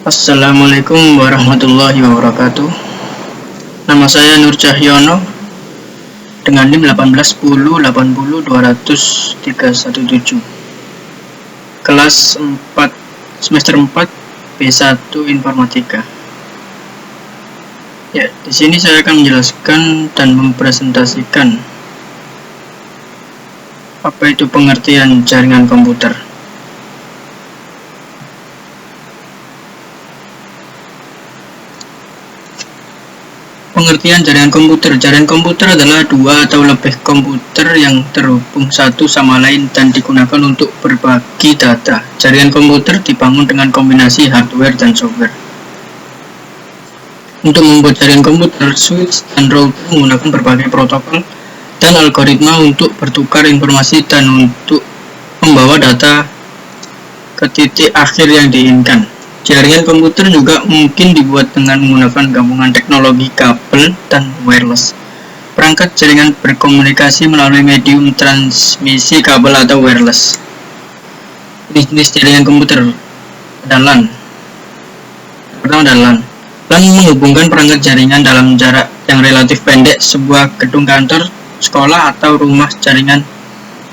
Assalamualaikum warahmatullahi wabarakatuh. Nama saya Nur Cahyono dengan NIM 18108020317. Kelas 4 semester 4 B1 Informatika. Ya, di sini saya akan menjelaskan dan mempresentasikan apa itu pengertian jaringan komputer. Pengertian jaringan komputer. Jaringan komputer adalah dua atau lebih komputer yang terhubung satu sama lain dan digunakan untuk berbagi data. Jaringan komputer dibangun dengan kombinasi hardware dan software. Untuk membuat jaringan komputer, switch dan router menggunakan berbagai protokol dan algoritma untuk bertukar informasi dan untuk membawa data ke titik akhir yang diinginkan. Jaringan komputer juga mungkin dibuat dengan menggunakan gabungan teknologi kabel dan wireless. Perangkat jaringan berkomunikasi melalui medium transmisi kabel atau wireless. Jenis jaringan komputer ada LAN. Pertama ada LAN. LAN menghubungkan perangkat jaringan dalam jarak yang relatif pendek. Sebuah gedung kantor, sekolah, atau rumah jaringan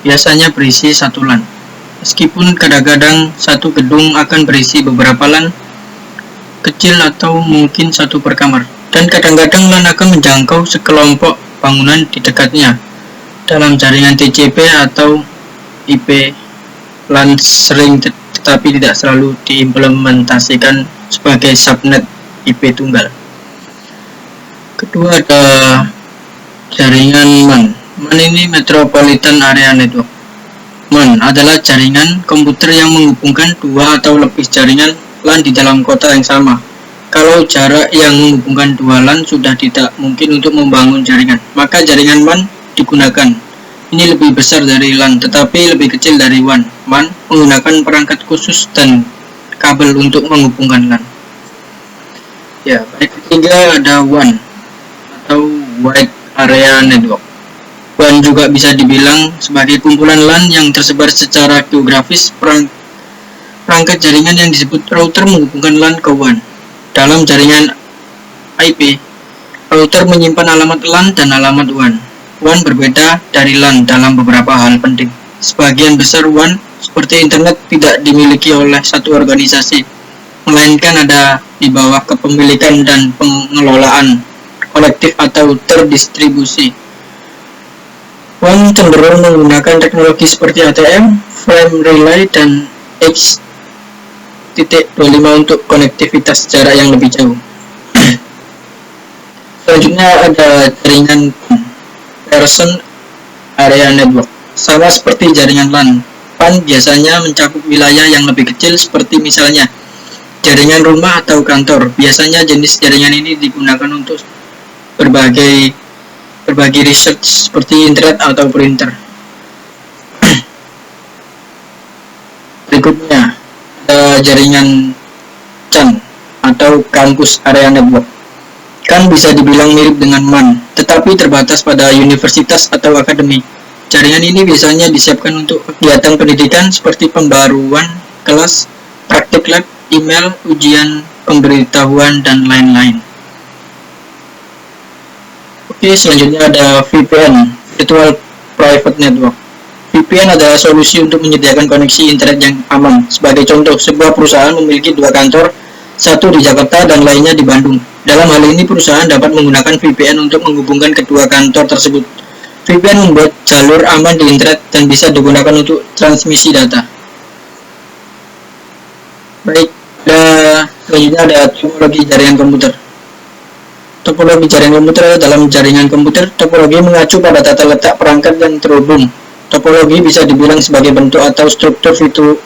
biasanya berisi satu LAN. Meskipun kadang-kadang satu gedung akan berisi beberapa LAN kecil atau mungkin satu per kamar, dan kadang-kadang LAN akan menjangkau sekelompok bangunan di dekatnya. Dalam jaringan TCP atau IP, LAN sering tetapi tidak selalu diimplementasikan sebagai subnet IP tunggal. Kedua ada jaringan MAN. MAN ini Metropolitan Area Network. MAN adalah jaringan komputer yang menghubungkan dua atau lebih jaringan LAN di dalam kota yang sama. Kalau jarak yang menghubungkan dua LAN sudah tidak mungkin untuk membangun jaringan, maka jaringan MAN digunakan. Ini lebih besar dari LAN, tetapi lebih kecil dari WAN. MAN menggunakan perangkat khusus dan kabel untuk menghubungkan LAN. Ya, ketiga ada WAN atau Wide Area Network. WAN juga bisa dibilang sebagai kumpulan LAN yang tersebar secara geografis. Perangkat jaringan yang disebut router menghubungkan LAN ke WAN. Dalam jaringan IP, router menyimpan alamat LAN dan alamat WAN. WAN berbeda dari LAN dalam beberapa hal penting. Sebagian besar WAN, seperti internet, tidak dimiliki oleh satu organisasi, melainkan ada di bawah kepemilikan dan pengelolaan kolektif atau terdistribusi. WAN cenderung menggunakan teknologi seperti ATM, frame relay, dan X.25 untuk konektivitas jarak yang lebih jauh. Selanjutnya ada jaringan Person Area Network. Sama seperti jaringan LAN, PAN biasanya mencakup wilayah yang lebih kecil, seperti misalnya jaringan rumah atau kantor. Biasanya jenis jaringan ini digunakan untuk berbagi research seperti internet atau printer. Berikutnya ada jaringan CAN atau Campus Area Network. CAN bisa dibilang mirip dengan MAN, tetapi terbatas pada universitas atau akademi. Jaringan ini biasanya disiapkan untuk kegiatan pendidikan seperti pembaruan kelas, praktik lab, email, ujian, pemberitahuan, dan lain-lain. Oke, selanjutnya ada VPN, Virtual Private Network. VPN adalah solusi untuk menyediakan koneksi internet yang aman. Sebagai contoh, sebuah perusahaan memiliki dua kantor, satu di Jakarta dan lainnya di Bandung. Dalam hal ini, perusahaan dapat menggunakan VPN untuk menghubungkan kedua kantor tersebut. VPN membuat jalur aman di internet dan bisa digunakan untuk transmisi data. Baik, selanjutnya ada topologi jaringan komputer. Topologi jaringan komputer dalam jaringan komputer, topologi mengacu pada tata letak perangkat yang terhubung. Topologi bisa dibilang sebagai bentuk atau struktur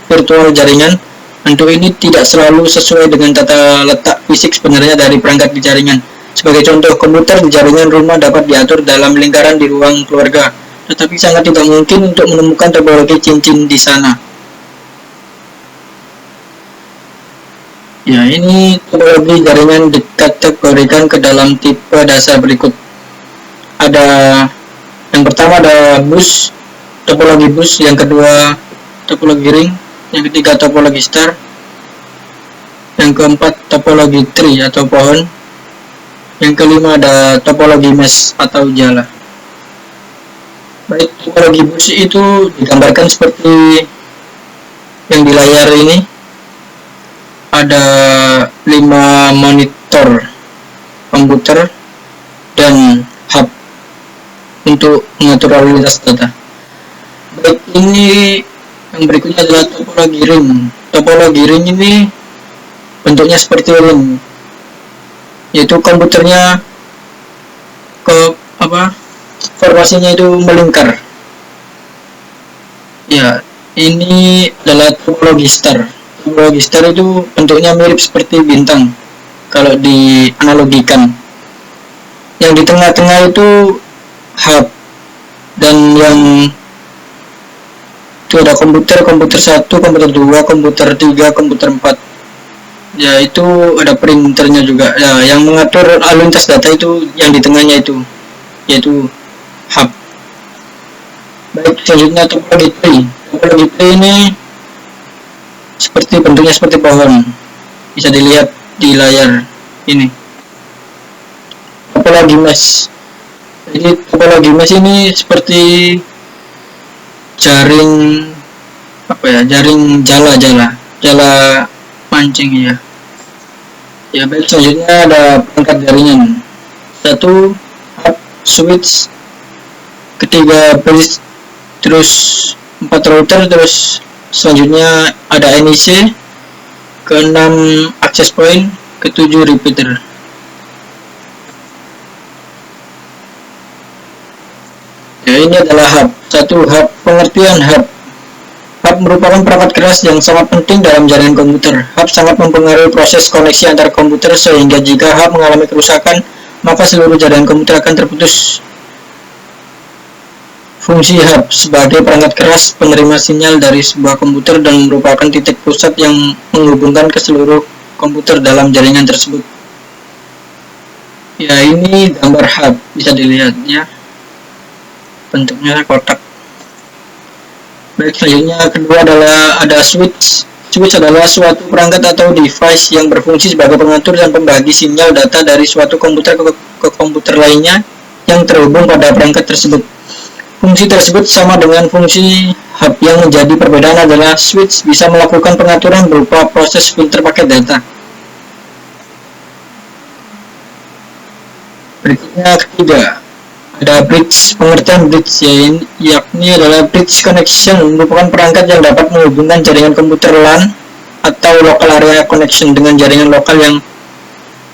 virtual jaringan. Bentuk ini tidak selalu sesuai dengan tata letak fisik sebenarnya dari perangkat di jaringan. Sebagai contoh, komputer di jaringan rumah dapat diatur dalam lingkaran di ruang keluarga, tetapi sangat tidak mungkin untuk menemukan topologi cincin di sana. Ya, ini topologi jaringan dikategorikan ke dalam tipe dasar berikut. Yang pertama ada bus, topologi bus, yang kedua topologi ring, yang ketiga topologi star, Yang keempat, topologi tree atau pohon. Yang kelima ada topologi mesh atau jala. Baik, topologi bush itu digambarkan seperti yang di layar ini. Ada 5 monitor komputer dan hub untuk mengatur lalu lintas data. Baik, ini yang berikutnya adalah topologi ring. Topologi ring ini bentuknya seperti ring, yaitu komputernya formasinya itu melingkar. Ya, ini adalah topologi star. Topologi star itu bentuknya mirip seperti bintang kalau dianalogikan. Yang di tengah-tengah itu hub, dan yang itu ada komputer 1, komputer 2, komputer 3, komputer 4. Ya, itu ada printernya juga. Ya, yang mengatur lalu lintas data itu yang di tengahnya itu, yaitu hub. Baik, selanjutnya topologi tree. Topologi tree ini bentuknya seperti pohon, bisa dilihat di layar ini. Topologi mesh. Jadi topologi mesh ini seperti jaring jaring jala mancing ya. Ya, baik, selanjutnya ada perangkat jaringan. 1 hub, switch, ketiga bridge, terus 4 router, terus selanjutnya ada NIC, ke-6 access point, ke-7 repeater. Ya, ini adalah hub. 1 hub. Pengertian hub. Hub merupakan perangkat keras yang sangat penting dalam jaringan komputer. Hub sangat mempengaruhi proses koneksi antar komputer, sehingga jika hub mengalami kerusakan, maka seluruh jaringan komputer akan terputus. Fungsi hub sebagai perangkat keras penerima sinyal dari sebuah komputer dan merupakan titik pusat yang menghubungkan ke seluruh komputer dalam jaringan tersebut. Ya, ini gambar hub, bisa dilihat ya, bentuknya kotak. Baik, selanjutnya kedua adalah ada switch. Switch adalah suatu perangkat atau device yang berfungsi sebagai pengatur dan pembagi sinyal data dari suatu komputer ke komputer lainnya yang terhubung pada perangkat tersebut. Fungsi tersebut sama dengan fungsi hub. Yang menjadi perbedaan adalah switch bisa melakukan pengaturan berupa proses filter paket data. Berikutnya ketiga, ada bridge. Pengertian bridge yakni adalah bridge connection merupakan perangkat yang dapat menghubungkan jaringan komputer LAN atau local area connection dengan jaringan lokal yang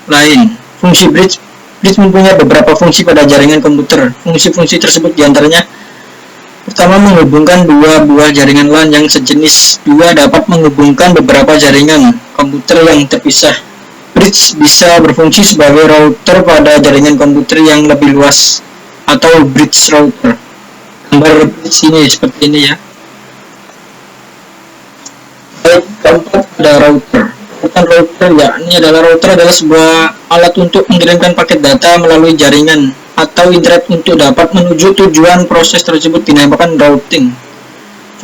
lain. Fungsi bridge mempunyai beberapa fungsi pada jaringan komputer. Fungsi-fungsi tersebut diantaranya: pertama, menghubungkan dua buah jaringan LAN yang sejenis. 2, dapat menghubungkan beberapa jaringan komputer yang terpisah. Bridge bisa berfungsi sebagai router pada jaringan komputer yang lebih luas atau bridge router. Gambar bridge ini seperti ini ya. Baik, keempat ada router. Router adalah sebuah alat untuk mengirimkan paket data melalui jaringan atau internet untuk dapat menuju tujuan. Proses tersebut dinamakan routing.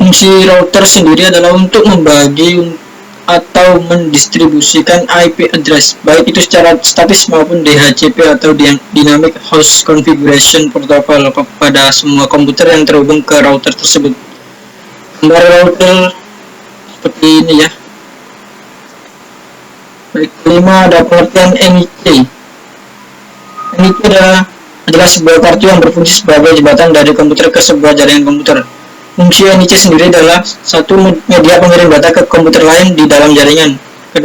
Fungsi router sendiri adalah untuk membagi atau mendistribusikan IP address, baik itu secara statis maupun DHCP atau Dynamic Host Configuration Protocol, kepada semua komputer yang terhubung ke router tersebut. Gambar router seperti ini ya. Baik, kelima ada pengertian NIC. NIC adalah sebuah kartu yang berfungsi sebagai jembatan dari komputer ke sebuah jaringan komputer. Fungsi NIC sendiri adalah: 1, media pengirim data ke komputer lain di dalam jaringan. 2,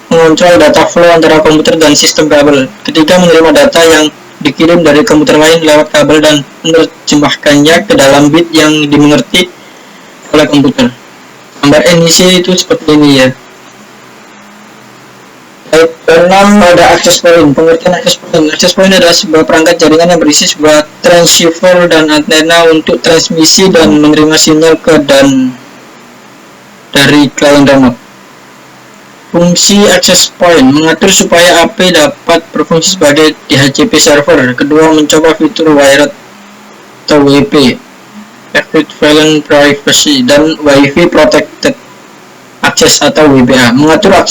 mengontrol data flow antara komputer dan sistem kabel. 3, menerima data yang dikirim dari komputer lain lewat kabel dan menerjemahkannya ke dalam bit yang dimengerti oleh komputer. Gambar NIC itu seperti ini ya. 6, ada access point. Pengertian access point. Access point adalah sebuah perangkat jaringan yang berisi sebuah transceiver dan antena untuk transmisi dan menerima sinyal ke dan dari klien remote. Fungsi access point mengatur supaya AP dapat berfungsi sebagai DHCP server. Kedua, mencoba fitur wired atau WP, equivalent privacy, dan Wi-Fi protected access atau WPA, mengatur